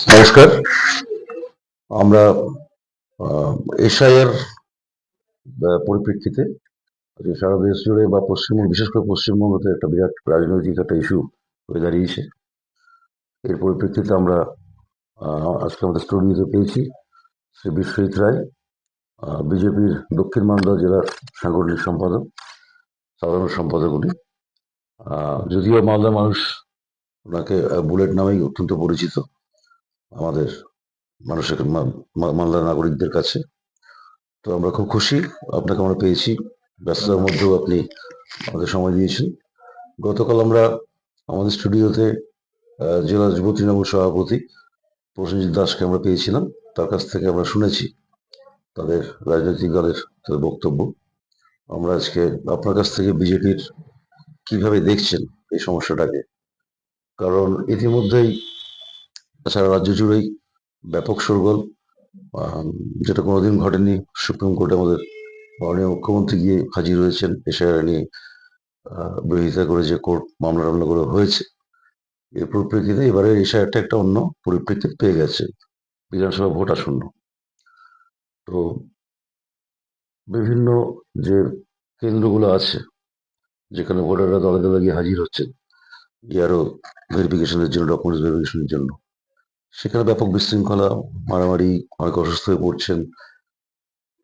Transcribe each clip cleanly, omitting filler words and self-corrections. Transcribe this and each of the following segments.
নমস্কার। আমরা এশিয়ার পরিপ্রেক্ষিতে যে সারা দেশ জুড়ে বা পশ্চিমবঙ্গ, বিশেষ করে পশ্চিমবঙ্গতে একটা বিরাট রাজনৈতিক একটা ইস্যু হয়ে দাঁড়িয়েছে। এর পরিপ্রেক্ষিতে আমরা আজকে আমাদের স্টুডিওতে পেয়েছি শ্রী বিশ্বজিৎ রায়, বিজেপির দক্ষিণ মালদা জেলার সাংগঠনিক সম্পাদক, সাধারণ সম্পাদক উনি। যদিও মালদার মানুষ ওনাকে বুলেট নামেই অত্যন্ত পরিচিত আমাদের মানুষের মালদার নাগরিকদের কাছে। তো আমরা খুব খুশি আপনাকে আমরা পেয়েছি, ব্যস্ততার মধ্যেও আপনি আমাদের সময় দিয়েছেন। গতকাল আমরা আমাদের স্টুডিওতে জেলা যুব তৃণমূল সভাপতি প্রসেনজিৎ দাসকে আমরা পেয়েছিলাম। তার কাছ থেকে আমরা শুনেছি তাদের রাজনৈতিক দলের তাদের বক্তব্য। আমরা আজকে আপনার কাছ থেকে বিজেপির কিভাবে দেখছেন এই সমস্যাটাকে, কারণ ইতিমধ্যেই সারা রাজ্য জুড়েই ব্যাপক শোরগোল, যেটা কোনোদিন ঘটেনি। সুপ্রিম কোর্টে আমাদের মাননীয় মুখ্যমন্ত্রী গিয়ে হাজির হয়েছেন এশিয়ার নিয়ে, বিরোধিতা করে যে কোর্ট মামলা টামলা করে হয়েছে। এর পরিপ্রেক্ষিতে এবারে এশিয়াটা একটা অন্য পরিপ্রেক্ষিত পেয়ে গেছে, বিধানসভা ভোট আসন্ন। তো বিভিন্ন যে কেন্দ্রগুলো আছে যেখানে ভোটাররা দলে দলে গিয়ে হাজির হচ্ছেন ইয়ারও ভেরিফিকেশনের জন্য, ডকুমেন্টস ভেরিফিকেশনের জন্য, সেখানে ব্যাপক বিশৃঙ্খলা, মারামারি, অনেক অসুস্থ হয়ে পড়ছেন।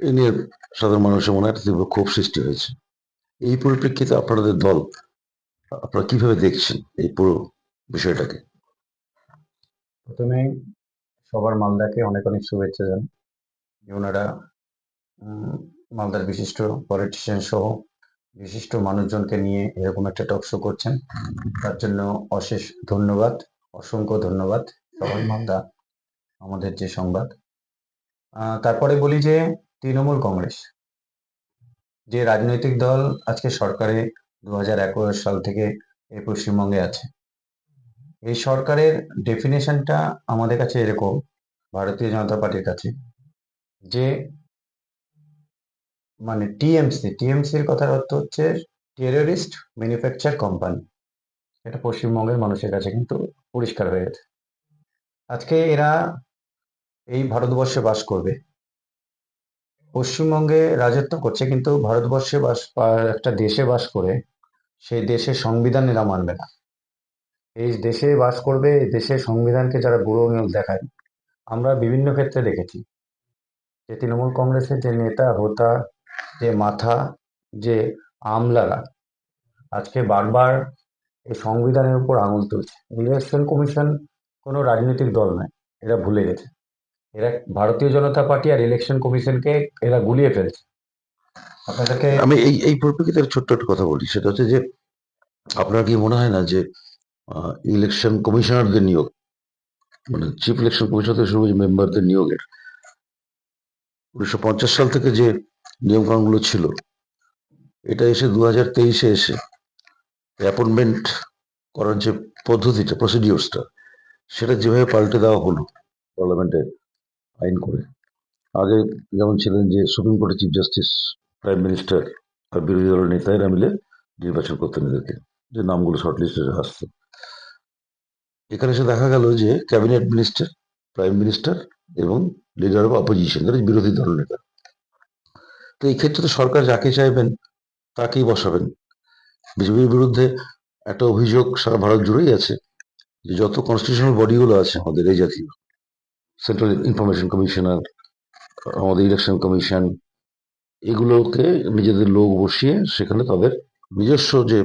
এ নিয়ে সাধারণ মানুষের মনে একটা তীব্র ক্ষোভ সৃষ্টি হয়েছে। এই পরিপ্রেক্ষিতে আপনাদের দল, আপনারা কিভাবে দেখছেন এই পুরো বিষয়টাকে? প্রথমে সবার মালদাকে অনেক অনেক শুভেচ্ছা জানাই যে ওনারা মালদার বিশিষ্ট পলিটিশিয়ান সহ বিশিষ্ট মানুষজনকে নিয়ে এরকম একটা টক শো করছেন, তার জন্য অশেষ ধন্যবাদ, অসংখ্য ধন্যবাদ। সবাই মালদা আমাদের যে সংবাদ। তারপরে বলি যে তৃণমূল কংগ্রেস যে রাজনৈতিক দল আজকে সরকারে 2011 সাল থেকে এই পশ্চিমবঙ্গে আছে, এই সরকারের ডেফিনেশনটা আমাদের কাছে এরকম, ভারতীয় জনতা পার্টির কাছে, যে মানে টিএমসির কথার অর্থ হচ্ছে টেররিস্ট ম্যানুফ্যাকচার কোম্পানি। এটা পশ্চিমবঙ্গের মানুষের কাছে কিন্তু পরিষ্কার হয়ে গেছে। আজকে এরা এই ভারতবর্ষে বাস করবে, পশ্চিমবঙ্গে রাজত্ব করছে, কিন্তু ভারতবর্ষে একটা দেশে বাস করে সেই দেশের সংবিধান এরা মানবে না। এই দেশে বাস করবে, এই দেশের সংবিধানকে যারা বুড়ো আঙুল দেখায়, আমরা বিভিন্ন ক্ষেত্রে দেখেছি যে তৃণমূল কংগ্রেসের যে নেতা হোতা, যে মাথা, যে আমলারা আজকে বারবার এই সংবিধানের উপর আঙুল তুলছে। ইলেকশন কমিশন কোনো রাজনৈতিক দল নয়, এরা ভুলে গেছে। এরা ভারতীয় জনতা পার্টি আর ইলেকশন কমিশনকে এরা গুলিয়ে ফেলছে। আপনাদেরকে আমি এই এই পরিপ্রেক্ষিতে ছোট্ট একটা কথা বলি, সেটা হচ্ছে যে আপনার কি মনে হয় না যে ইলেকশন কমিশনারদের নিয়োগ, মানে চিফ ইলেকশন কমিশনার থেকে শুরু করে মেম্বারদের নিয়োগের 1950 সাল থেকে যে নিয়ম কানুনগুলো ছিল, এটা এসে 2023-এ এসে অ্যাপয়েন্টমেন্ট করার যে পদ্ধতিটা, প্রসিডিওর্সটা, সেটা যেভাবে পাল্টে দেওয়া হলো পার্লামেন্টে আইন করে। আগে যেমন ছিলেন যে সুপ্রিম কোর্টের চিফ জাস্টিস, প্রাইম মিনিস্টার আর বিরোধী দলের নেতারা মিলে নির্বাচন করতেন এদেরকে, যে নামগুলো শর্ট লিস্টে আসতো। এখানে এসে দেখা গেল যে ক্যাবিনেট মিনিস্টার, প্রাইম মিনিস্টার এবং লিডার অফ অপোজিশন, মানে বিরোধী দল নেতা। তো এই ক্ষেত্রে তো সরকার যাকে চাইবেন তাকেই বসাবেন। বিজেপির বিরুদ্ধে একটা অভিযোগ সারা ভারত জুড়েই আছে যে যত কনস্টিটিউশনাল বডিগুলো আছে আমাদের এই জাতীয়, সেন্ট্রাল ইনফরমেশন কমিশনার, আমাদের ইলেকশন কমিশন, এগুলোকে নিজেদের লোক বসিয়ে সেখানে তাদের নিজস্ব যে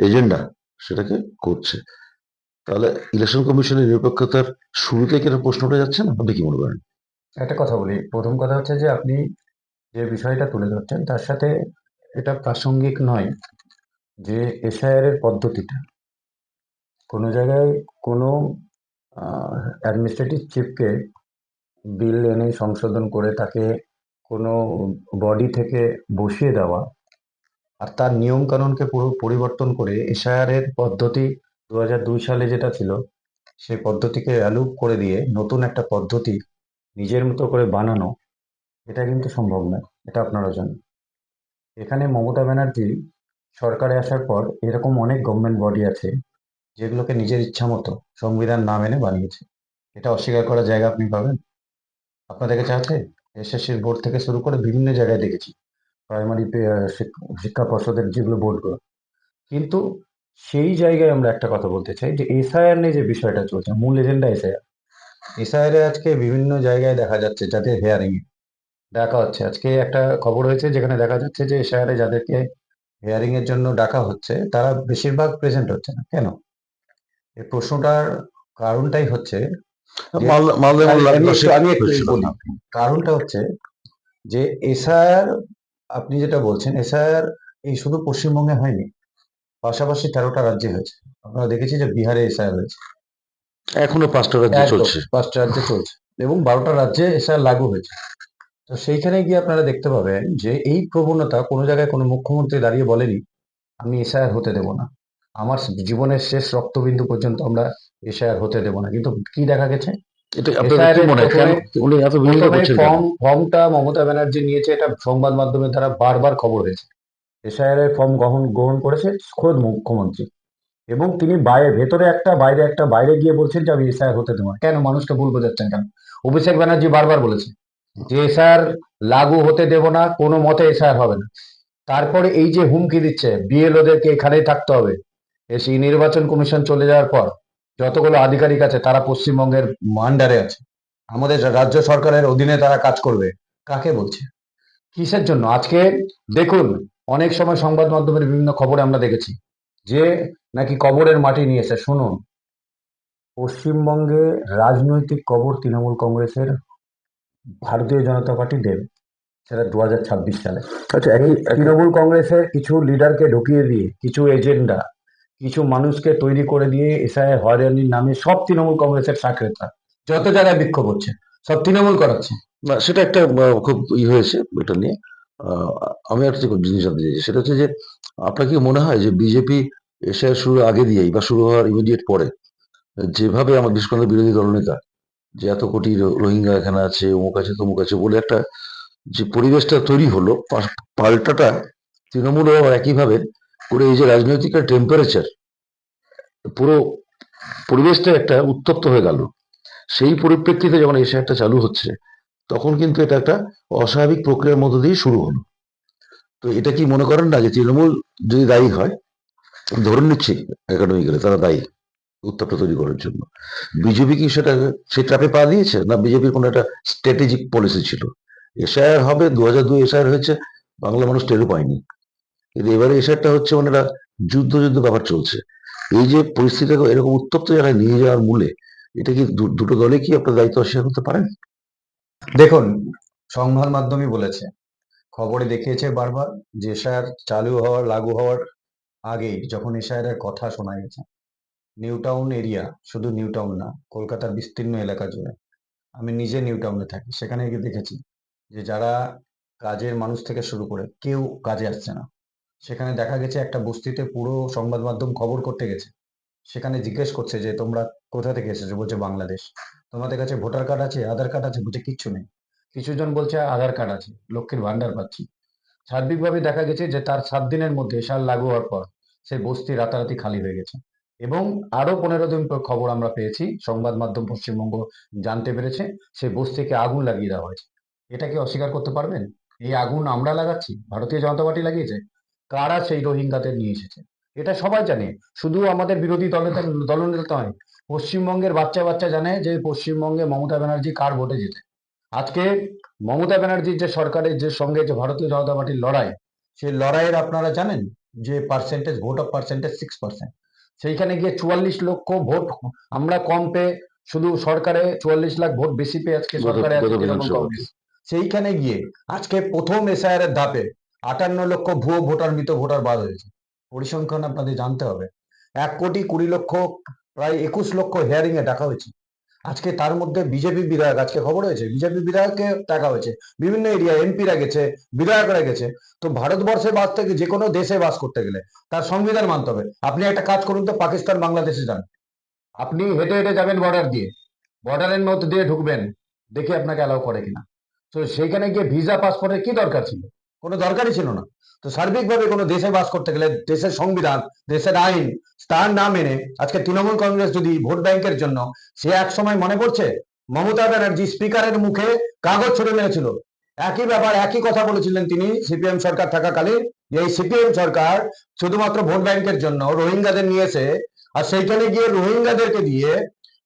এজেন্ডা সেটাকে করছে। তাহলে ইলেকশন কমিশনের নিরপেক্ষতার শুরুতে কি একটা প্রশ্ন উঠে যাচ্ছে না? আপনি কি মনে করেন? একটা কথা বলি। প্রথম কথা হচ্ছে যে আপনি যে বিষয়টা তুলে ধরছেন তার সাথে এটা প্রাসঙ্গিক নয় যে এসআইআর এর পদ্ধতিটা কোনো জায়গায় কোনো অ্যাডমিনিস্ট্রেটিভ চিফকে বিল এনে সংশোধন করে তাকে কোনো বডি থেকে বসিয়ে দেওয়া, আর তার নিয়ম কানুনকে পুরো পরিবর্তন করে এসআইআর এর পদ্ধতি 2002 সালে যেটা ছিল সেই পদ্ধতিকে অ্যালুপ করে দিয়ে নতুন একটা পদ্ধতি নিজের মতো করে বানানো, এটা কিন্তু সম্ভব নয়। এটা আপনারা জানেন। এখানে মমতা ব্যানার্জি সরকারে আসার পর এরকম অনেক গভর্নমেন্ট বডি আছে যেগুলোকে নিজের ইচ্ছা মতো সংবিধান না মেনে বানিয়েছে। এটা অস্বীকার করার জায়গা আপনি পাবেন? আপনাদের কাছে আছে? এসএসসির বোর্ড থেকে শুরু করে বিভিন্ন জায়গায় দেখেছি, প্রাইমারি শিক্ষা পর্ষদের যেগুলো বোর্ডগুলো। কিন্তু সেই জায়গায় আমরা একটা কথা বলতে চাই যে এসআইআর নিয়ে যে বিষয়টা চলছে, মূল এজেন্ডা এসআইআর। এসআইআর আজকে বিভিন্ন জায়গায় দেখা যাচ্ছে যাদের হেয়ারিং ডাকা হচ্ছে। আজকে একটা খবর হয়েছে যেখানে দেখা যাচ্ছে যে এসআইআর যাদেরকে হেয়ারিং এর জন্য ডাকা হচ্ছে তারা বেশিরভাগ প্রেজেন্ট হচ্ছে না। কেন? এই প্রশ্নটার কারণটাই হচ্ছে যে মালদা আমি আমি একটু দশেক আমি একটু হয়েছিল। বলি। কারণটা হচ্ছে যে এসআইআর, আপনি যেটা বলছেন এসআইআর এই শুধু পশ্চিমবঙ্গে হয়নি, পাশাপাশি 13টা রাজ্যে হয়েছে। আপনারা দেখেছি যে বিহারে এসআইআর হয়েছে, এখনো 5টা রাজ্যে একদম চলছে। 5টা রাজ্যে চলছে, এবং 12টা রাজ্যে এসআইআর লাগু হয়েছে। তো সেইখানে গিয়ে আপনারা দেখতে পাবেন যে এই প্রবণতা কোনো জায়গায় কোনো মুখ্যমন্ত্রী দাঁড়িয়ে বলেনি আমি এসআইআর হতে দেব না, আমার জীবনের শেষ রক্তবিন্দু পর্যন্ত আমরা এসআইআর হতে দেব না। কিন্তু কি দেখা গেছে, এটা আপনাদের এসআইআর কি এর মনে হয় কেন প্রথমে উনি এত বিরোধিতা প্রথমে করছেন কেন? ফর্মটা মমতা ব্যানার্জি নিয়েছে, এটা সংবাদ মাধ্যমের দ্বারা বারবার খবর হয়েছে। এসআইআর এর ফর্ম গ্রহণ গ্রহণ করেছে খোদ মুখ্যমন্ত্রী, এবং তিনি বাইরে ভেতরে একটা বাইরে একটা, বাইরে গিয়ে বলছেন যে আমি এসআইআর হতে দেবো না। কেন মানুষকে ভুল বোঝাচ্ছেন কেন? অভিষেক ব্যানার্জি বারবার বলেছে যে এসআইআর লাগু হতে দেব না, কোনো মতে এসআইআর হবে না। তারপরে এই যে হুমকি দিচ্ছে বিএলওদেরকে এখানেই থাকতে হবে, সেই নির্বাচন কমিশন চলে যাওয়ার পর যতগুলো আধিকারিক আছে তারা পশ্চিমবঙ্গের আন্ডারে আছে, আমাদের রাজ্য সরকারের অধীনে তারা কাজ করবে। কাকে বলছে? কিসের জন্য? আজকে দেখুন, অনেক সময় সংবাদ মাধ্যমের বিভিন্ন খবরে আমরা দেখেছি যে নাকি কবরের মাটি নিয়েছে। শুনুন, পশ্চিমবঙ্গে রাজনৈতিক কবর তৃণমূল কংগ্রেসের, ভারতীয় জনতা পার্টি দেবে, সেটা 2026 সালে। আচ্ছা, এই একই একই তৃণমূল কংগ্রেসের কিছু লিডারকে ঢুকিয়ে দিয়ে, কিছু এজেন্ডা, কিছু মানুষকে তৈরি করে দিয়ে এসআইআর হয়রানির নামে সব তৃণমূল কংগ্রেসের সাকরেতা যত জায়গায় বিক্ষোভ হচ্ছে সব তৃণমূল করাচ্ছে। না, সেটা একটা খুব হয়েছে এটা নিয়ে। আহ, আমি একটা জিনিস জানতে চাইছি, সেটা হচ্ছে যে আপনার কি মনে হয় যে বিজেপি এশিয়ার শুরুর আগে দিয়েই বা শুরু হওয়ার ইমিডিয়েট পরে যেভাবে আমার বিশেষ করে বিরোধী দলনেতা যে এত কোটি রোহিঙ্গা এখানে আছে, অমুক আছে তমুক আছে বলে একটা যে পরিবেশটা তৈরি হলো, পাল্টাটা তৃণমূলও একইভাবে করে এই যে রাজনৈতিক টেম্পারেচার, পুরো পরিবেশটা একটা উত্তপ্ত হয়ে গেল। সেই পরিপ্রেক্ষিতে যখন এশিয়াটা চালু হচ্ছে, তখন কিন্তু এটা একটা অস্বাভাবিক প্রক্রিয়ার মধ্য দিয়ে শুরু হলো। তো এটা কি মনে করেন না যে তৃণমূল যদি দায়ী হয়, ধরে নিচ্ছি একাডেমিক্যালি তারা দায়ী উত্তাপটা তৈরি করার জন্য, বিজেপি কি সেটা সেই ট্র্যাপে পা দিয়েছে, না বিজেপির কোনো একটা স্ট্র্যাটেজিক পলিসি ছিল? এসআইআর হবে, 2002 এসআইআর হয়েছে, বাংলা মানুষ টেরও পায়নি, কিন্তু এবারে এসআইআরটা হচ্ছে মানে একটা যুদ্ধ যুদ্ধ ব্যাপার চলছে। এই যে পরিস্থিতিটাকে এরকম উত্তপ্ত জায়গায় নিয়ে যাওয়ার মূলে এটা কি দুটো দলে কি আপনার দায়িত্ব অস্বীকার করতে পারেন? দেখুন, সংবাদ মাধ্যমই বলেছে, খবরে দেখিয়েছে বারবার যে এসআইআর চালু হওয়ার লাগু হওয়ার আগেই যখন এসআইআর এর কথা শোনা গেছে, নিউ টাউন এরিয়া, শুধু নিউ টাউন না, কলকাতার বিস্তীর্ণ এলাকা জুড়ে, আমি নিজে নিউ টাউনে থাকি, সেখানে গিয়ে দেখেছি যে যারা কাজের মানুষ থেকে শুরু করে কেউ কাজে আসছে না। সেখানে দেখা গেছে একটা বস্তিতে পুরো সংবাদ মাধ্যম খবর করতে গেছে, সেখানে জিজ্ঞেস করছে যে তোমরা কোথা থেকে এসেছো, বলছে বাংলাদেশ। তোমাদের কাছে ভোটার কার্ড আছে, আধার কার্ড আছে, বলছে কিচ্ছু নেই। কিছু জন বলছে আধার কার্ড আছে, লক্ষ্মীর ভান্ডার পাচ্ছি। সার্বিকভাবে দেখা গেছে যে তার 7 দিনের মধ্যে সাল লাগু হওয়ার পর সেই বস্তি রাতারাতি খালি হয়ে গেছে। এবং আরো 15 দিন পর খবর আমরা পেয়েছি, সংবাদ মাধ্যম পশ্চিমবঙ্গ জানতে পেরেছে সেই বস্তিকে আগুন লাগিয়ে দেওয়া হয়েছে। এটা কি অস্বীকার করতে পারবেন? এই আগুন আমরা লাগাচ্ছি, ভারতীয় জনতা পার্টি লাগিয়েছে। কারা সেই রোহিঙ্গাদের নিয়ে এসেছে এটা সবাই জানে, শুধু আমাদের বিরোধী দলনেতা নয়, পশ্চিমবঙ্গের বাচ্চা বাচ্চা জানে যে পশ্চিমবঙ্গে মমতা ব্যানার্জি কার ভোটে জেতে। আজকে মমতা ব্যানার্জির যে সরকারের যে সঙ্গে যে ভারতীয় জনতা পার্টির লড়াই, সেই লড়াইয়ের আপনারা জানেন যে পার্সেন্টেজ, ভোট অফ পার্সেন্টেজ 6%। সেইখানে গিয়ে 44 লক্ষ ভোট আমরা কম পেয়ে, শুধু সরকারে 44 লাখ ভোট বেশি পেয়ে আজকে গত সরকারে আছে গত তৃণমূল বিধানসভাতে কংগ্রেস। সেইখানে গিয়ে আজকে প্রথম এসআইআর এর ধাপে 58 লক্ষ ভুয়ো ভোটার, মৃত ভোটার বাদ হয়েছে। পরিসংখ্যান আপনাদের জানতে হবে, 1,20,00,000, প্রায় 21 লক্ষ হেয়ারিং এ ডাকা হয়েছে। আজকে তার মধ্যে বিজেপি বিধায়ক, আজকে খবর হয়েছে বিজেপি বিধায়ককে ডাকা হয়েছে, বিভিন্ন এরিয়া এমপিরা গেছে, বিধায়করা গেছে। তো ভারতবর্ষে বাস থেকে যে কোনো দেশে বাস করতে গেলে তার সংবিধান মানতে হবে। আপনি একটা কাজ করুন তো, পাকিস্তান বাংলাদেশে যান, আপনি হেঁটে হেঁটে যাবেন বর্ডার দিয়ে, বর্ডারের মধ্যে দিয়ে ঢুকবেন, দেখি আপনাকে অ্যালাউ করে কিনা। তো সেইখানে গিয়ে ভিসা পাসপোর্টের কি দরকার ছিল? কোনো দরকারই ছিল না। তো সার্বিকভাবে কোনো দেশে বাস করতে গেলে দেশের সংবিধান, দেশের আইন তার না মেনে আজকে তৃণমূল কংগ্রেস যদি ভোট ব্যাংকের জন্য, সে এক সময় মনে পড়ছে মমতা ব্যানার্জি স্পিকারের মুখে কাগজ ছুড়ে মেরেছিল, একই ব্যাপার একই কথা বলেছিলেন তিনি সিপিএম সরকার থাকাকালীন, যে এই সিপিএম সরকার শুধুমাত্র ভোট ব্যাংকের জন্য রোহিঙ্গাদের নিয়েছে, আর সেইখানে গিয়ে রোহিঙ্গাদেরকে দিয়ে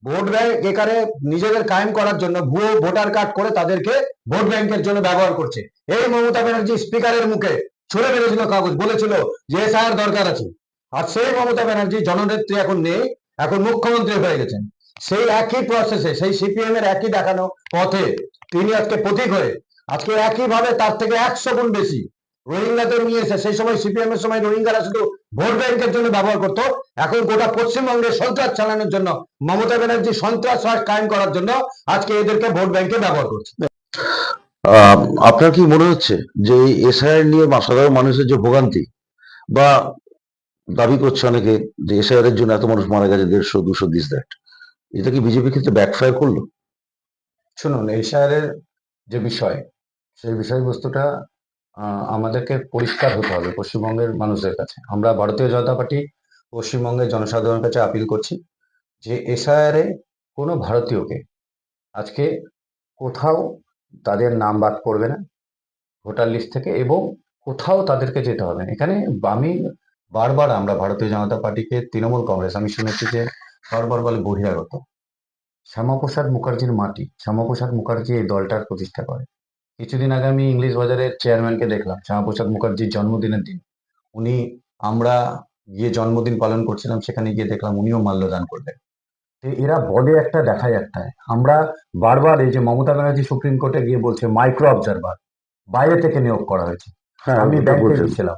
ভোট ব্যাংক এখানে নিজেদের কায়েম করার জন্য ভুয়ো ভোটার কার্ড করে তাদেরকে ভোট ব্যাংকের জন্য ব্যবহার করছে। এই মমতা ব্যানার্জি স্পিকারের মুখে ছুড়ে মেরেছিল কাগজ, বলেছিল যে এসআইআর দরকার আছে। আর সেই মমতা ব্যানার্জি জননেত্রী এখন নেই, এখন মুখ্যমন্ত্রী হয়ে গেছেন। সেই একই প্রসেসে, সেই সিপিএম এর একই দেখানো পথে তিনি আজকে পথিক হয়ে আজকে একইভাবে তার থেকে 100 গুণ বেশি রোহিঙ্গাদের নিয়েছে। সেই সময় সিপিএম এর সময় রোহিঙ্গারা শুধু ভোট ব্যাংকের জন্য ব্যবহার করতো, এখন গোটা পশ্চিমবঙ্গে সন্ত্রাস চালানোর জন্য মমতা ব্যানার্জি সন্ত্রাস রাজ কায়েম করার জন্য আজকে এদেরকে ভোট ব্যাংকে ব্যবহার করছে। আপনার কি মনে হচ্ছে যে এই এসআইআর নিয়ে সাধারণ মানুষের যে ভোগান্তি, বা দাবি করছে অনেকে যে এসআইআর এর জন্য এত মানুষ মারা গেছে, 150-200 দিস দ্যাট, এটা কি বিজেপি ক্ষেত্রে ব্যাকফায়ার করলো? শুনুন, এশায়ারের যে বিষয়, সেই বিষয়বস্তুটা আমাদেরকে পরিষ্কার হতে হবে পশ্চিমবঙ্গের মানুষদের কাছে। আমরা ভারতীয় জনতা পার্টি পশ্চিমবঙ্গের জনসাধারণের কাছে আপিল করছি যে এশায়ারে কোনো ভারতীয়কে আজকে কোথাও তাদের নাম বাদ পড়বে না ভোটার লিস্ট থেকে, এবং কোথাও তাদেরকে যেতে হবে না। এখানে আমি বারবার, আমরা ভারতীয় জনতা পার্টিকে, তৃণমূল কংগ্রেস, আমি শুনেছি যে বারবার বলে বহিরাগত। শ্যামাপ্রসাদ মুখার্জির মাটি, শ্যামাপ্রসাদ মুখার্জি এই দলটার প্রতিষ্ঠা করে। কিছুদিন আগে আমি ইংলিশ বাজারের চেয়ারম্যানকে দেখলাম শ্যামাপ্রসাদ মুখার্জির জন্মদিনের দিন। উনি, আমরা গিয়ে জন্মদিন পালন করছিলাম, সেখানে গিয়ে দেখলাম উনিও মাল্যদান করলেন। তো এরা বলে একটা, দেখায় একটা। আমরা বারবার এই যে মমতা ব্যানার্জি সুপ্রিম কোর্টে গিয়ে বলছে মাইক্রো অবজারভার বাইরে থেকে নিয়োগ করা হয়েছে। হ্যাঁ, আমি এটা ব্যাংকে বলছেন। গিয়েছিলাম,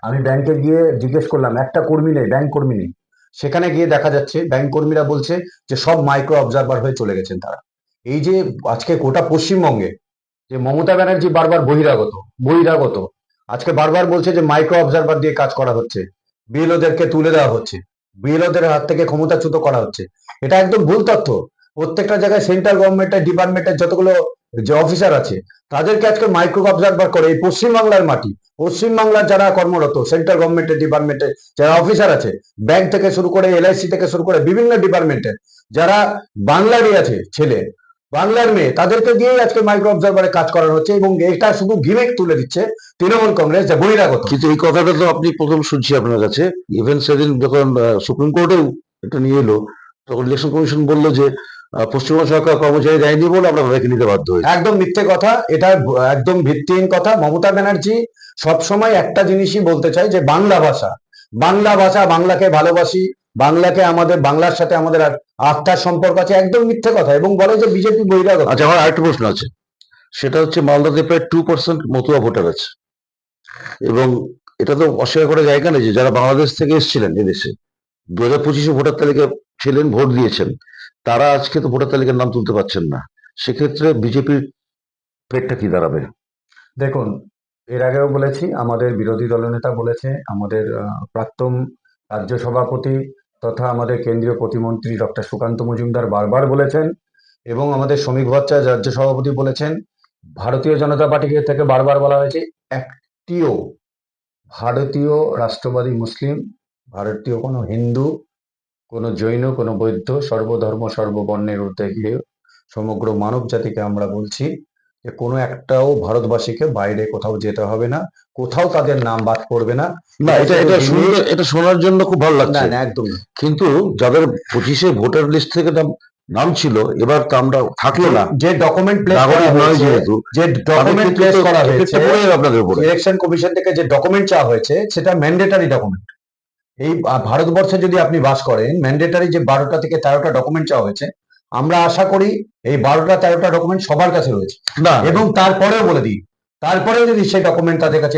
আমি ব্যাংকে গিয়ে জিজ্ঞেস করলাম, একটা কর্মী নেই, ব্যাংক কর্মী নেই। সেখানে গিয়ে দেখা যাচ্ছে ব্যাংক কর্মীরা বলছে যে সব মাইক্রো অবজারভার হয়ে চলে গেছেন তারা। এই যে আজকে গোটা পশ্চিমবঙ্গে যে মমতা ব্যানার্জি বারবার বহিরাগত বহিরাগত, আজকে বারবার বলছে যে মাইক্রো অবজারভার দিয়ে কাজ করা হচ্ছে, বিএলওদেরকে তুলে দেওয়া হচ্ছে, বিএলওদের হাত থেকে ক্ষমতাচ্যুত করা হচ্ছে। এটা একদম ভুল তথ্য। প্রত্যেকটা জায়গায় সেন্ট্রাল গভর্নমেন্টের ডিপার্টমেন্টের যতগুলো যে অফিসার আছে তাদেরকে আজকে মাইক্রো অবজারভার করে এই পশ্চিমবাংলার মাটি, পশ্চিমবাংলার যারা কর্মরত সেন্ট্রাল গভর্নমেন্টের ডিপার্টমেন্টে যারা অফিসার আছে, ব্যাংক থেকে শুরু করে এলআইসি থেকে শুরু করে বিভিন্ন ডিপার্টমেন্টের যারা বাংলারই আছে ছেলে, বাংলার মেয়ে, তাদেরকে দিয়েই আজকে মাইক্রো অবজারভারে কাজ করানো হচ্ছে, এবং এটা শুধু গিমিক তুলে দিচ্ছে তৃণমূল কংগ্রেস যে বহিরাগত। কিন্তু এই কথাটা তো আপনি প্রথম শুনছি আপনার কাছে। ইভেন সেদিন যখন সুপ্রিম কোর্টেও এটা নিয়ে এলো, তখন ইলেকশন কমিশন বললো যে পশ্চিমবঙ্গ সরকার কর্মচারী দেয়নি বলে আমরা তাদেরকে নিতে বাধ্য হয়েছি। একদম মিথ্যে কথা, এটা একদম ভিত্তিহীন কথা। মমতা ব্যানার্জি সবসময় একটা জিনিসই বলতে চাই যে বাংলা ভাষা, বাংলা ভাষা, বাংলাকে ভালোবাসি, বাংলাকে, আমাদের বাংলার সাথে আমাদের আত্মার সম্পর্ক আছে, একদম মিথ্যে কথা। এবং বলে যে বিজেপি বহিরাগত। আচ্ছা, আমার আরেকটা প্রশ্ন আছে, সেটা হচ্ছে মালদাতে প্রায় 2% মতুয়া ভোটার আছে, এবং এটা তো অস্বীকার করার জায়গা নেই যে যারা বাংলাদেশ থেকে এসেছিলেন এদেশে 2025-এ ভোটার তালিকা ছিলেন, ভোট দিয়েছেন, তারা আজকে তো ভোটার তালিকার নাম তুলতে পারছেন না। সেক্ষেত্রে বিজেপির পেটটা কি দাঁড়াবে? দেখুন, এর আগেও বলেছি, আমাদের বিরোধী দলনেতা বলেছে, আমাদের প্রাক্তন রাজ্য সভাপতি তথা আমাদের কেন্দ্রীয় প্রতিমন্ত্রী ডক্টর সুকান্ত মজুমদার বারবার বলেছেন, এবং আমাদের শ্রমিক ভট্টাচার্য রাজ্য সভাপতি বলেছেন। ভারতীয় জনতা পার্টিকে থেকে বারবার বলা হয়েছে, একটিও ভারতীয় রাষ্ট্রবাদী মুসলিম, ভারতীয় কোনো হিন্দু, কোনো জৈন, কোনো বৌদ্ধ, সর্বধর্ম সর্ববর্ণের ঊর্ধ্বে গিয়ে সমগ্র মানব জাতিকে আমরা বলছি যে কোনো একটাও ভারতবাসীকে বাইরে কোথাও যেতে হবে না, কোথাও তাদের নাম বাদ পড়বে না। না, এটা শোনার জন্য খুব ভালো না লাগছে, না, একদম না। কিন্তু যাদের 25-এ ভোটার লিস্ট থেকে নাম ছিল, এবার তো আমরা থাকলো না, যে ডকুমেন্ট প্লেস করা নাগরিক নয় হয়েছে, যেহেতু, যে ডকুমেন্ট তাদের প্লেস ক্ষেত্রে করা তো হয়েছে, এফেক্টটা পড়ে যাবে আপনাদের উপরে। ইলেকশন কমিশন থেকে যে ডকুমেন্ট চাওয়া হয়েছে সেটা ম্যান্ডেটারি ডকুমেন্ট। এই ভারতবর্ষে যদি আপনি বাস করেন, ম্যান্ডেটারি যে 12টা থেকে 13টা ডকুমেন্ট চাওয়া হয়েছে, আমরা আশা করি এই 12টা 13টা ডকুমেন্ট সবার কাছে রয়েছে। না, এবং তারপরেও বলে দিই, তারপরেও যদি সেই ডকুমেন্ট তাদের কাছে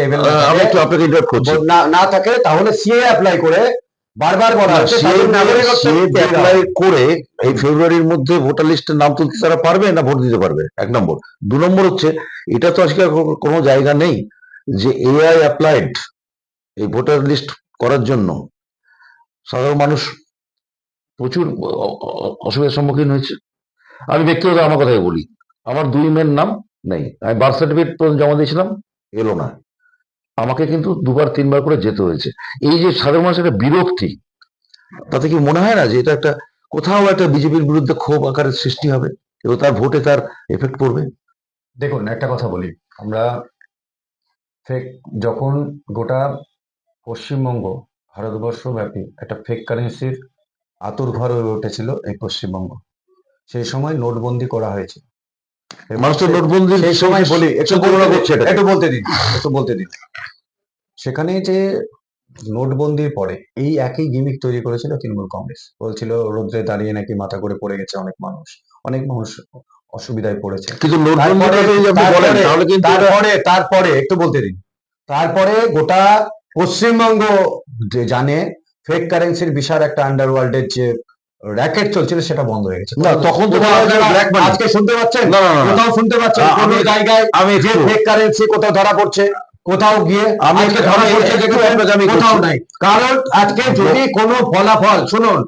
আমি একটু আপনাকে ইন্টারাপ্ট করছি। না থাকে, তাহলে সিএ অ্যাপ্লাই করে, বারবার বলা হচ্ছে তাদের নাগরিকত্ব দিয়ে দাও। অ্যাপ্লাই করে এই ফেব্রুয়ারির মধ্যে ভোটার লিস্টের নাম তুলতে তারা পারবে না, ভোট দিতে পারবে, 1 নম্বর। 2 নম্বর হচ্ছে, এটা তো আজকে কোনো জায়গা নেই যে এআই অ্যাপ্লাইড এই ভোটার লিস্ট করার জন্য সাধারণ মানুষ প্রচুর অসুবিধার সম্মুখীন হয়েছে। আমি ব্যক্তিগত আমার কথাই বলি, আমার 2 মেয়ের নাম নেই, আমি বার্থ সার্টিফিকেট জমা দিয়েছিলাম, এলো না। আমাকে কিন্তু দুবার তিনবার করে যেতে হয়েছে। এই যে সাধারণ মানুষের একটা বিরক্তি, তাতে কি মনে হয় না যে এটা একটা কোথাও একটা বিজেপির বিরুদ্ধে ক্ষোভ আকারের সৃষ্টি হবে এবং তার ভোটে তার এফেক্ট পড়বে? দেখুন, একটা কথা বলি, আমরা ফেক যখন গোটা পশ্চিমবঙ্গ ভারতবর্ষব্যাপী একটা ফেক কারেন্সির আঁতুড়ঘর হয়ে উঠেছিল এই পশ্চিমবঙ্গ, সেই সময় নোটবন্দি করা হয়েছে। এবং মানুষ তো নোটবন্দির সেই সময় বলি, একটু তুলনা করছে এটা। একটু বলতে দিন। সেখানে যে নোটবন্দির পরে এই একই গিমিক তৈরি করেছিল তৃণমূল কংগ্রেস, বলছিল রোদ্রে দাঁড়িয়ে নাকি মাথা করে পড়ে গেছে অনেক মানুষ অসুবিধায় পড়েছে। কিন্তু নোটবন্দির তারপরে কথা যদি আপনি বলেন তাহলে কিন্তু এটা তারপরে একটু বলতে দিন। তারপরে গোটা পশ্চিমবঙ্গ যে জানে ফেক কারেন্সির বিশাল একটা আন্ডারওয়ার্ল্ডের যে র্যাকেট চলছিল সেটা বন্ধ হয়ে গেছে। না, তখন তো কোথাও বলা যায় আপনারা black money। আজকে শুনতে পাচ্ছেন? না, না, না, না। কোথাও শুনতে পাচ্ছেন কোন জায়গায় আমি যে একটু- ফেক কারেন্সি কোথাও ধরা পড়ছে? কোথাও গিয়ে আমি আজকে একটু- ধরা আমি পড়ছে একটু দেখেছেন? আপনাকে আমি কোথাও করছি। নাই। কারণ আজকে যদি কোনো ফলাফল শুনুন,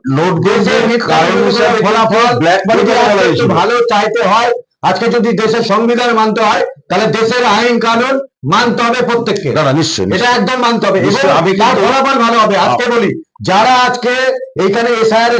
দেশের মিথ্যা কারেন্সির ফলাফল ব্ল্যাক মানি যদি কথা বলা আজকে একটু হয়েছিল। ভালো চাইতে হয়, আজকে যদি দেশের সংবিধান মানতে হয়, তাহলে দেশের আইন কানুন মানতে হবে প্রত্যেককে। না, না, নিশ্চয়ই, এটা একদম মানতে হবে এবং নিশ্চয়ই। আমি তার কিন্তু- ফলাফল ভালো হবে। আজকে বলি, যারা আজকে এইখানে এসআইআর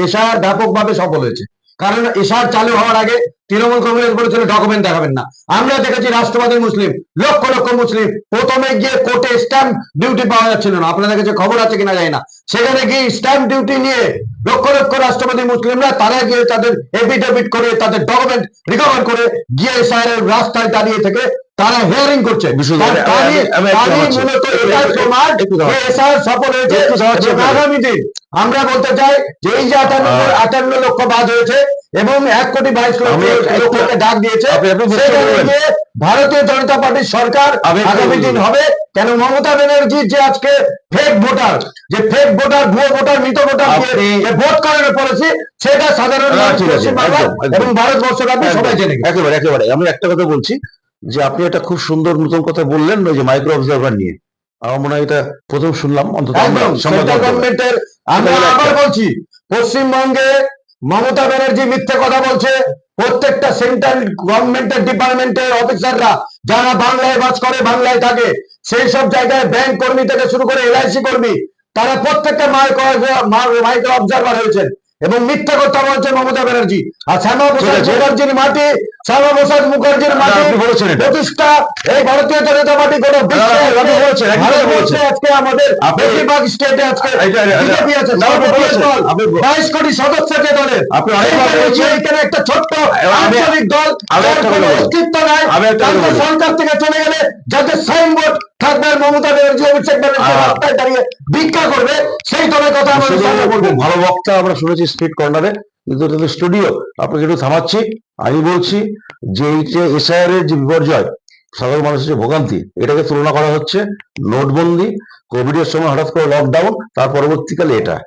এসআইআর ব্যাপকভাবে সফল হয়েছে, কারণ এসআইআর চালু হওয়ার আগে তৃণমূল কংগ্রেস বলেছিল ডকুমেন্ট দেখাবেন না। আমরা দেখেছি রাষ্ট্রবাদী মুসলিম, লক্ষ লক্ষ মুসলিম প্রথমে গিয়ে কোর্টে স্ট্যাম্প ডিউটি পাওয়া যাচ্ছিল না, আপনাদের কাছে খবর আছে কিনা জানি না, সেখানে গিয়ে স্ট্যাম্প ডিউটি নিয়ে লক্ষ লক্ষ রাষ্ট্রবাদী মুসলিমরা তারা গিয়ে তাদের এফিডেভিট করে তাদের ডকুমেন্ট রিকভার করে গিয়ে এসআইআর রাস্তায় দাঁড়িয়ে থেকে তারা হিয়ারিং করছে। বিশ্বজিৎ, আমি একটু থামাচ্ছি। মূলত এটাই প্রমাণ একটু যে থামাচ্ছি। এসআইআর সফল হয়েছে। একটু থামাচ্ছি এবং আপনাকে। আগামী দিন আমরা বলতে চাই যে এই যে 58 লক্ষ বাদ হয়েছে এবং 1,22,00,000 আমি লোককে ডাক দিয়েছে, আপনি বুঝতে সেখানে পারবেন। গিয়ে ভারতীয় জনতা পার্টির সরকার আমি একটু- আগামী দিন হবে। কেন মমতা ব্যানার্জির যে আজকে ফেক ভোটার, ভুয়ো ভোটার, মৃত ভোটার দিয়ে আপনি- যে ভোট করানোর পলিসি, সেটা সাধারণ ঠিক আছে, পশ্চিমবাংলা একদম, একদম। এবং ভারতবর্ষব্যাপী সবাই জেনে গেছে। একেবারে একেবারে আমি একটা কথা বলছি যে আপনি একটা খুব সুন্দর নতুন কথা বললেন, ওই যে মাইক্রো অবজারভার নিয়ে। আমার মনে হয় এটা প্রথম শুনলাম, অন্তত আমরা একদম সংবাদ সেন্ট্রাল মাধ্যমে। গভর্নমেন্টের। আমরা এটা হলো আবার একটা। বলছি, পশ্চিমবঙ্গে মমতা ব্যানার্জি মিথ্যে কথা বলছে। প্রত্যেকটা সেন্ট্রাল গভর্নমেন্টের ডিপার্টমেন্টের অফিসাররা যারা বাংলায় বাস করে, বাংলায় থাকে, সেই সব জায়গায় ব্যাংক কর্মী থেকে শুরু করে এলআইসি কর্মী, তারা প্রত্যেকটা মাইক্রো অবজারভার হয়েছেন এবং মিথ্যা কথা বলছে মমতা ব্যানার্জি। আর শ্যামা প্রসাদ মুখার্জির মাটি আপনি বলেছেন এটা। প্রতিষ্ঠা এই ভারতীয় জনতা পার্টি কোনো আপনি বলেছেন, একদম ভারতবর্ষে বলেছেন। আজকে আমাদের বেশিরভাগ স্টেটে আজকে বিজেপি আছে, না, আপনি বলেছেন। 22 কোটি সদস্য যে দলের, আপনি অনেকবার বলেছেন। এখানে একটা ছোট্ট আমি- আঞ্চলিক দল, আমি যার একটা কোনো কথা বলবো। অস্তিত্ব নাই, আমি একটা কথা তাদের বলবো। সরকার থেকে চলে গেলে যাদের সাইনবোর্ড থাকবে আর মমতা ব্যানার্জি অভিষেক ব্যানার্জি রাস্তায় দাঁড়িয়ে ভিক্ষা করবে, সেই দলের কথা আমাদের সামনে বলবেন। খুব ভালো বক্তা আমরা শুনেছি স্ট্রিট কর্নারে, কিন্তু এটা তো স্টুডিও। আপনাকে একটু থামাচ্ছি। আমি বলছি যে এই যে এসআইআর এর যে বিপর্যয়, সাধারণ মানুষের যে ভোগান্তি, এটাকে তুলনা করা হচ্ছে নোটবন্দি, কোভিড এর সময় হঠাৎ করে লকডাউন, তার পরবর্তীকালে এটা।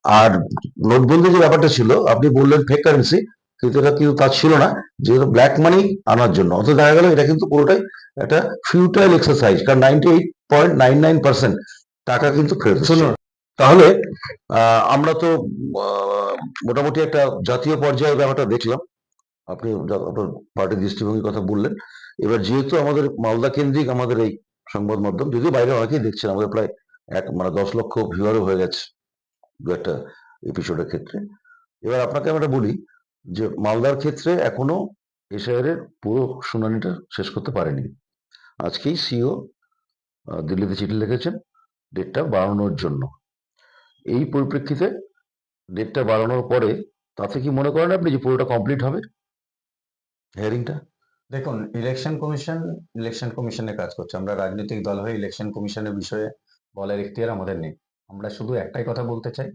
আর নোটবন্দি যে ব্যাপারটা ছিল, আপনি বললেন ফেক কারেন্সি, কিন্তু এটা কিন্তু তা ছিল না, যেহেতু ব্ল্যাক মানি আনার জন্য। অত দেখা গেল এটা কিন্তু পুরোটাই একটা ফিউটাইল এক্সারসাইজ, কারণ 98.99% টাকা কিন্তু ফেরত এসেছে। তাহলে আমরা তো মোটামুটি একটা জাতীয় পর্যায়ে ব্যাপারটা দেখলাম। আপনি আপনার পার্টির দৃষ্টিভঙ্গির কথা বললেন। এবার যেহেতু আমাদের মালদা কেন্দ্রিক আমাদের এই সংবাদ মাধ্যম, যদিও বাইরে অনেকেই দেখছেন, আমাদের প্রায় 10 লক্ষ ভিউয়ারও হয়ে গেছে দু একটা এপিসোডের ক্ষেত্রে। এবার আপনাকে আমরা বলি যে মালদার ক্ষেত্রে এখনো এসআইআর এর পুরো শুনানিটা শেষ করতে পারেনি। আজকেই সিও দিল্লিতে চিঠি লিখেছেন ডেটটা বাড়ানোর জন্য। এই পরিপ্রেক্ষিতে ডেটটা বাড়ানোর পরে তাতে কি মনে করেন আপনি যে পুরোটা কমপ্লিট হবে হিয়ারিংটা? দেখুন, ইলেকশন কমিশনের কাজ করছে। আমরা রাজনৈতিক দল হয়ে ইলেকশন কমিশনের বিষয়ে বলার এখতিয়ার আমাদের নেই। আমরা শুধু একটাই কথা বলতে চাই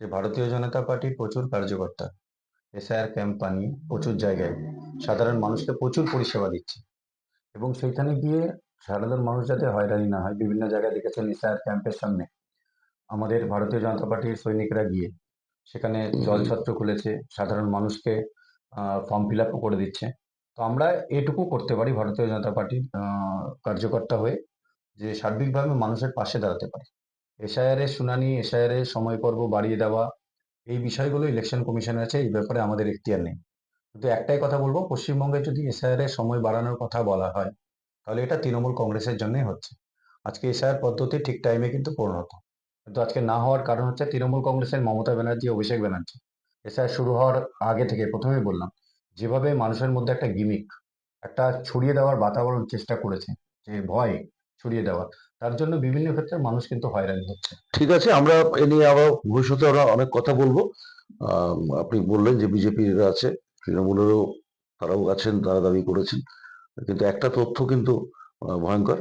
যে ভারতীয় জনতা পার্টির প্রচুর কার্যকর্তা এসআইআর ক্যাম্প বানিয়ে প্রচুর জায়গায় সাধারণ মানুষকে প্রচুর পরিষেবা দিচ্ছে এবং সেইখানে গিয়ে সাধারণ মানুষ যাতে হয়রানি না হয়, বিভিন্ন জায়গায় দেখেছেন এসআইআর ক্যাম্পের সামনে আমাদের ভারতীয় জনতা পার্টির সৈনিকরা গিয়ে সেখানে জলছত্র খুলেছে, সাধারণ মানুষকে ফর্ম ফিল আপও করে দিচ্ছে। তো আমরা এটুকু করতে পারি ভারতীয় জনতা পার্টির কার্যকর্তা হয়ে, যে সার্বিকভাবে মানুষের পাশে দাঁড়াতে পারি। এসআইআর এর শুনানি, এসআইআর এর সময় পর্ব বাড়িয়ে দেওয়া, এই বিষয়গুলো ইলেকশন কমিশন আছে, এই ব্যাপারে আমাদের এখতিয়ার নেই। কিন্তু একটাই কথা বলবো, পশ্চিমবঙ্গে যদি এসআইআর এর সময় বাড়ানোর কথা বলা হয়, তাহলে এটা তৃণমূল কংগ্রেসের জন্যই হচ্ছে। আজকে এসআইআর পদ্ধতি ঠিক টাইমে কিন্তু পূর্ণ হতো, কিন্তু আজকে না হওয়ার কারণ হচ্ছে তৃণমূল কংগ্রেসের মমতা ব্যানার্জি, অভিষেক ব্যানার্জি। এসআইআর শুরু হওয়ার আগে থেকে প্রথমেই বললাম, যেভাবে মানুষের মধ্যে একটা গিমিক, একটা ছড়িয়ে দেওয়ার বাতাবরণ চেষ্টা করেছে, যে ভয় ছড়িয়ে দেওয়ার, তার জন্য বিভিন্ন ক্ষেত্রে মানুষ কিন্তু হয়রানি হচ্ছে। ঠিক আছে, আমরা এ নিয়ে আবার ভবিষ্যতে আমরা অনেক কথা বলবো। আপনি বললেন যে বিজেপির আছে, তৃণমূলেরও তারাও আছেন, তারা দাবি করেছেন, কিন্তু একটা তথ্য কিন্তু ভয়ঙ্কর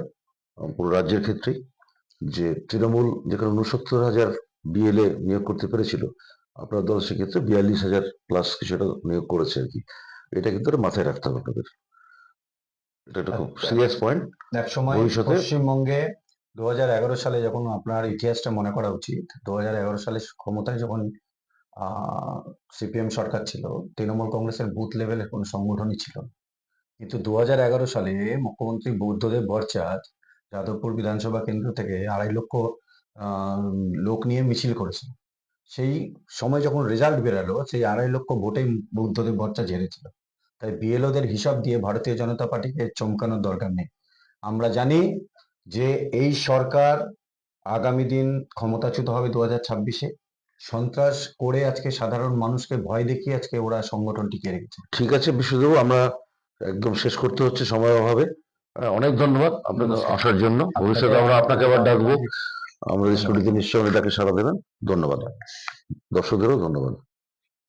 পুরো রাজ্যের ক্ষেত্রেই, যে তৃণমূল যেখানে 69,000 বিএলএ নিয়োগ করতে পেরেছিল, আপনার দল সেক্ষেত্রে 42,000 প্লাস কিছুটা নিয়োগ করেছে আর কি। এটা কিন্তু একটা মাথায় রাখতে হবে আপনাদের, এটা একটা খুব সিরিয়াস পয়েন্ট। এক সময় ভবিষ্যতে পশ্চিমবঙ্গে 2011 সালে, যখন আপনার ইতিহাসটা মনে করা উচিত, 2011 সালে ক্ষমতায় যখন সিপিএম সরকার ছিল, তৃণমূল কংগ্রেসের বুথ লেভেলের কোনো সংগঠনই ছিল না। কিন্তু 2011 সালে মুখ্যমন্ত্রী বুদ্ধদেব ভট্টাচার্য যাদবপুর বিধানসভা কেন্দ্র থেকে 2.5 লক্ষ আহ, লোক নিয়ে মিছিল করেছে। সেই সময় যখন রেজাল্ট বেরালো, সেই 2.5 লক্ষ ভোটেই বুদ্ধদেব ভট্টাচার্য হেরেছিল। তাই বিএলওদের হিসাব দিয়ে ভারতীয় জনতা পার্টিকে চমকানোর দরকার নেই। আমরা জানি যে এই সরকার আগামী দিন ক্ষমতাচ্যুত হবে 2026-এ। সন্ত্রাস করে আজকে সাধারণ মানুষকে ভয় দেখিয়ে আজকে ওরা সংগঠন টিকিয়ে রেখেছে। ঠিক আছে বিশ্বদেব, আমরা একদম শেষ করতে হচ্ছে সময়ের অভাবে। অনেক ধন্যবাদ আপনাকে নমস্কার। আসার জন্য। ভবিষ্যতে আমরা আপনাকে আবার ডাকবো, আমাদের ধন্যবাদ। স্টুডিওতে নিশ্চয়ই ডাকে সাড়া দেবেন। ধন্যবাদ, দর্শকদেরও ধন্যবাদ।